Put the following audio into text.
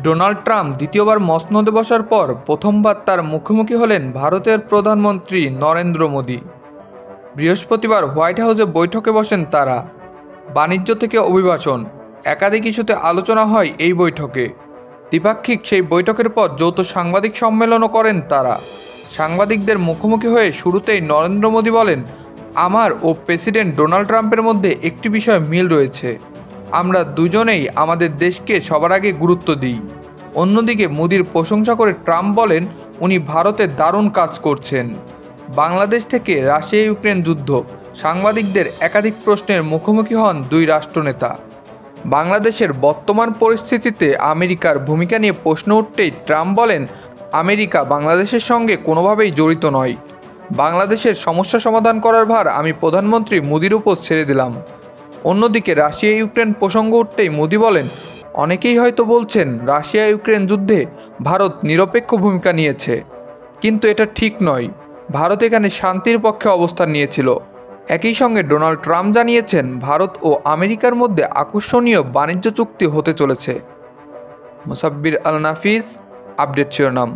Donald Trump দ্বিতীয়বার মসনদে বসার পর প্রথমবার তার মুখোমুখি হলেন ভারতের প্রধানমন্ত্রী নরেন্দ্র মোদী। বৃহস্পতিবার হোয়াইট হাউসে বৈঠকে বসেন তারা। বাণিজ্য থেকে অভিবাসন, একাধিক ইস্যুতে আলোচনা হয় এই বৈঠকে। দ্বিপাক্ষিক সেই বৈঠকের পর যৌথ সাংবাদিক সম্মেলনও করেন তারা। সাংবাদিকদের মুখোমুখি হয়ে শুরুতেই নরেন্দ্র মোদী বলেন, আমার ও প্রেসিডেন্ট ডোনাল্ড ট্রাম্পের মধ্যে একটি বিষয়ে মিল রয়েছে। আমরা দুজনেই আমাদের দেশকে সবার আগে গুরুত্ব দিই। অন্যদিকে মোদির প্রশংসা করে ট্রাম্প বলেন, উনি ভারতে দারুণ কাজ করছেন। বাংলাদেশ থেকে রাশিয়া ইউক্রেন যুদ্ধ, সাংবাদিকদের একাধিক প্রশ্নের মুখোমুখি হন দুই রাষ্ট্রনেতা। বাংলাদেশের বর্তমান পরিস্থিতিতে আমেরিকার ভূমিকা নিয়ে প্রশ্ন উঠতেই ট্রাম্প বলেন, আমেরিকা বাংলাদেশের সঙ্গে কোনোভাবেই জড়িত নয়। বাংলাদেশের সমস্যা সমাধান করার ভার আমি প্রধানমন্ত্রী মোদির উপর ছেড়ে দিলাম। অন্যদিকে রাশিয়া ইউক্রেন প্রসঙ্গ উঠতেই মোদি বলেন, অনেকেই হয়তো বলছেন রাশিয়া ইউক্রেন যুদ্ধে ভারত নিরপেক্ষ ভূমিকা নিয়েছে, কিন্তু এটা ঠিক নয়। ভারত এখানে শান্তির পক্ষে অবস্থান নিয়েছিল। একই সঙ্গে ডোনাল্ড ট্রাম্প জানিয়েছেন, ভারত ও আমেরিকার মধ্যে আকর্ষণীয় বাণিজ্য চুক্তি হতে চলেছে। মুসাব্বির আল নাফিস, আপডেট শিরোনাম।